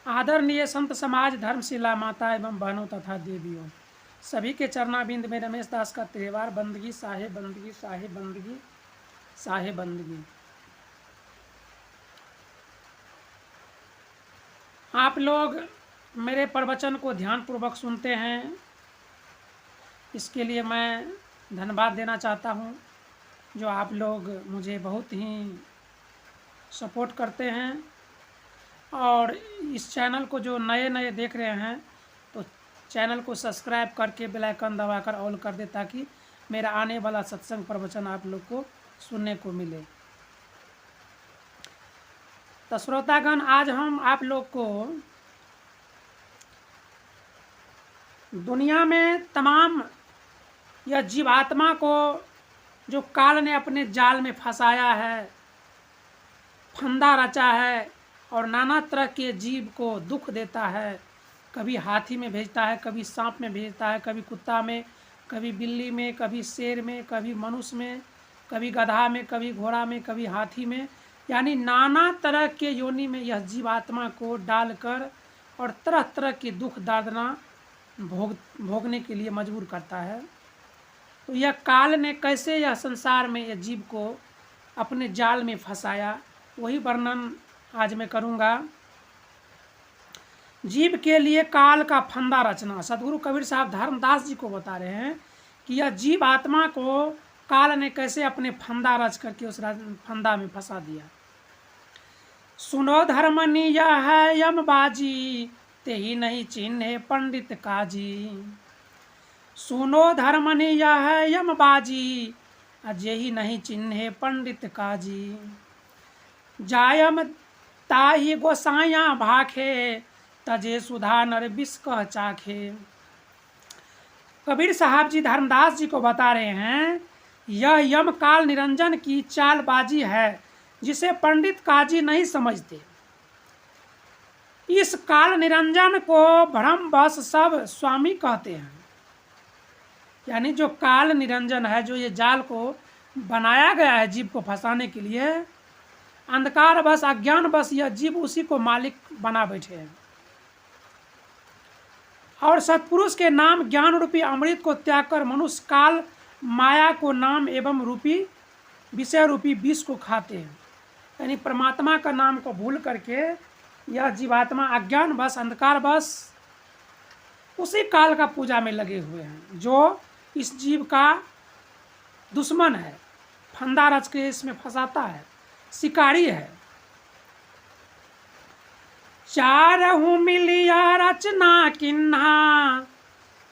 आदरणीय संत समाज, धर्मशिला माता एवं बहनों तथा देवियों, सभी के चरणाबिंद में रमेश दास का त्यौहार बंदगी साहे बंदगी साहे बंदगी साहे बंदगी। आप लोग मेरे प्रवचन को ध्यानपूर्वक सुनते हैं, इसके लिए मैं धन्यवाद देना चाहता हूं। जो आप लोग मुझे बहुत ही सपोर्ट करते हैं और इस चैनल को जो नए नए देख रहे हैं तो चैनल को सब्सक्राइब करके बेल आइकन दबाकर ऑल कर दे, ताकि मेरा आने वाला सत्संग प्रवचन आप लोग को सुनने को मिले। तो श्रोतागण, आज हम आप लोग को दुनिया में तमाम यह जीवात्मा को जो काल ने अपने जाल में फंसाया है, फंदा रचा है और नाना तरह के जीव को दुख देता है, कभी हाथी में भेजता है, कभी सांप में भेजता है, कभी कुत्ता में, कभी बिल्ली में, कभी शेर में, कभी मनुष्य में, कभी गधा में, कभी घोड़ा में, कभी हाथी में, यानी नाना तरह के योनि में यह जीवात्मा को डालकर और तरह तरह के दुख दर्दना भोगने के लिए मजबूर करता है। तो यह काल ने कैसे यह संसार में यह जीव को अपने जाल में फंसाया, वही वर्णन आज मैं करूँगा। जीव के लिए काल का फंदा रचना। सदगुरु कबीर साहब धर्मदास जी को बता रहे हैं कि यह जीव आत्मा को काल ने कैसे अपने फंदा रच करके उस फंदा में फंसा दिया। सुनो धर्मनी यह है यमबाजी, ते ही नहीं चिन्हे पंडित काजी। सुनो धर्मनी यह है यमबाजी, अजय ही नहीं चिन्हे पंडित काजी। जायम ताही गोसाया भाखे, तजे सुधा नर विष कह चाखे। कबीर साहब जी धर्मदास जी को बता रहे हैं, यह यम काल निरंजन की चालबाजी है जिसे पंडित काजी नहीं समझते। इस काल निरंजन को भ्रमवश सब स्वामी कहते हैं। यानी जो काल निरंजन है, जो ये जाल को बनाया गया है जीव को फंसाने के लिए, अंधकार बस अज्ञान बस यह जीव उसी को मालिक बना बैठे हैं। और सत्पुरुष के नाम ज्ञान रूपी अमृत को त्याग कर मनुष्य काल माया को नाम एवं रूपी विषय रूपी विष को खाते हैं। यानी परमात्मा का नाम को भूल करके यह जीवात्मा अज्ञान बस अंधकार बस उसी काल का पूजा में लगे हुए हैं, जो इस जीव का दुश्मन है, फंदा रच के इसमें फंसाता है, शिकारी है। चारहु मिलिया रचना किन्हा,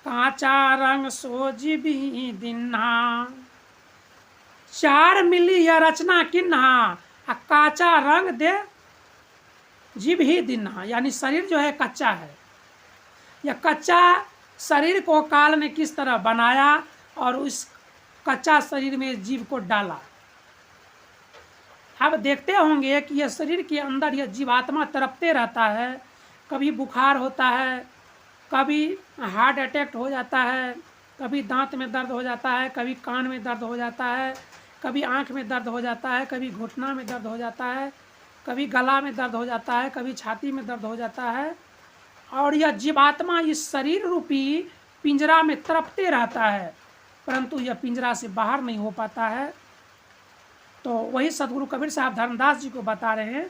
काचा रंग सोजी भी दिन्हा। चार मिलिया रचना किन्हा, काचा रंग दे जीव ही दिन्हा। यानी शरीर जो है कच्चा है, यह कच्चा शरीर को काल ने किस तरह बनाया और उस कच्चा शरीर में जीव को डाला। अब देखते होंगे कि यह शरीर के अंदर यह जीवात्मा तड़पते रहता है, कभी बुखार होता है, कभी हार्ट अटैक हो जाता है, कभी दांत में दर्द हो जाता है, कभी कान में दर्द हो जाता है, कभी आँख में दर्द हो जाता है, कभी घुटना में दर्द हो जाता है, कभी गला में दर्द हो जाता है, कभी छाती में दर्द हो जाता है। और यह जीवात्मा इस शरीर रूपी पिंजरा में तड़पते रहता है, परंतु यह पिंजरा से बाहर नहीं हो पाता है। तो वही सदगुरु कबीर साहब धर्मदास जी को बता रहे हैं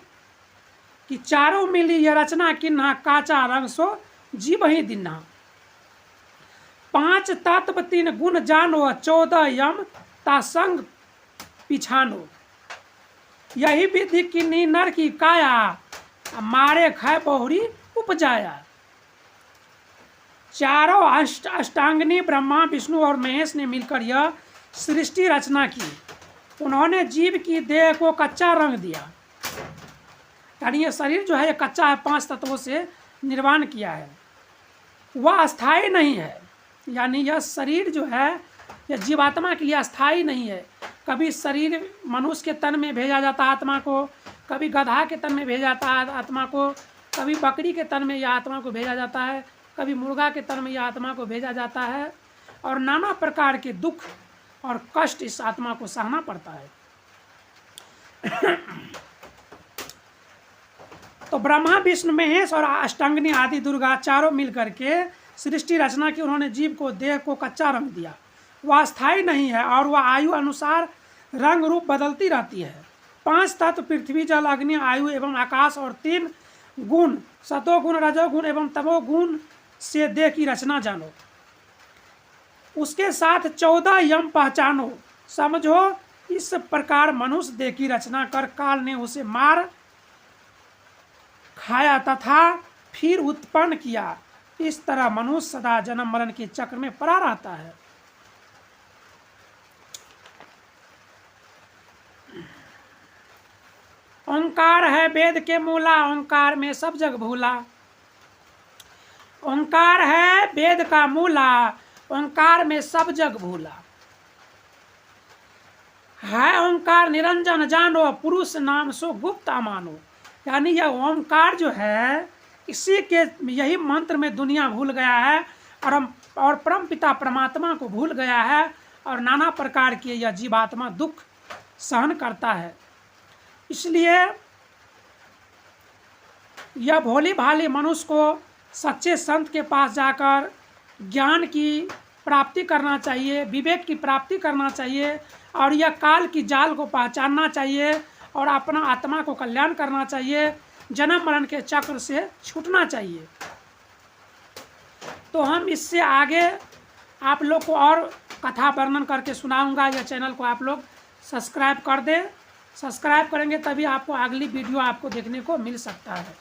कि चारों मिली यह रचना किन्हा, काचा रंग सो जीव ही दिन्हा। 5 तत्व 3 गुण जानो, 14 यम ता संग पिछानो। यही विधि किन्हीं नर की काया, मारे खै बहुरी उपजाया। चारों अष्टांगिनी ब्रह्मा विष्णु और महेश ने मिलकर यह सृष्टि रचना की। उन्होंने जीव की देह को कच्चा रंग दिया। यानी यह शरीर जो है यह कच्चा है, 5 तत्वों से निर्माण किया है, वह अस्थाई नहीं है। यानी यह शरीर जो है यह जीवात्मा के लिए अस्थाई नहीं है। कभी शरीर मनुष्य के तन में भेजा जाता है आत्मा को, कभी गधा के तन में भेजा जाता है आत्मा को, कभी बकरी के तन में यह आत्मा को भेजा जाता है, कभी मुर्गा के तन में यह आत्मा को भेजा जाता है। और नाना प्रकार के दुख और कष्ट इस आत्मा को सहना पड़ता है। तो ब्रह्मा विष्णु महेश और अष्टांगिनी आदि दुर्गा चारों मिल करके सृष्टि रचना की। उन्होंने जीव को, देह को कच्चा रंग दिया। वह स्थायी नहीं है और वह आयु अनुसार रंग रूप बदलती रहती है। 5 तत्व पृथ्वी जल अग्नि आयु एवं आकाश और 3 गुण सतोगुण रजोगुण एवं तमोगुण से देह की रचना जानो। उसके साथ 14 यम पहचानो। समझो इस प्रकार मनुष्य देह की रचना कर काल ने उसे मार खाया तथा फिर उत्पन्न किया। इस तरह मनुष्य सदा जन्म मरण के चक्र में पड़ा रहता है। ओंकार है वेद के मूला, ओंकार में सब जग भूला। ओंकार है वेद का मूला, ओंकार में सब जग भूला। है ओंकार निरंजन जानो, पुरुष नाम सो गुप्त अमानो। यानी यह ओंकार जो है, इसी के यही मंत्र में दुनिया भूल गया है और परम पिता परमात्मा को भूल गया है और नाना प्रकार के यह जीवात्मा दुख सहन करता है। इसलिए यह भोली भाली मनुष्य को सच्चे संत के पास जाकर ज्ञान की प्राप्ति करना चाहिए, विवेक की प्राप्ति करना चाहिए और यह काल की जाल को पहचानना चाहिए और अपना आत्मा को कल्याण करना चाहिए, जन्म मरण के चक्र से छूटना चाहिए। तो हम इससे आगे आप लोग को और कथा वर्णन करके सुनाऊंगा। यह चैनल को आप लोग सब्सक्राइब कर दें। सब्सक्राइब करेंगे तभी आपको अगली वीडियो आपको देखने को मिल सकता है।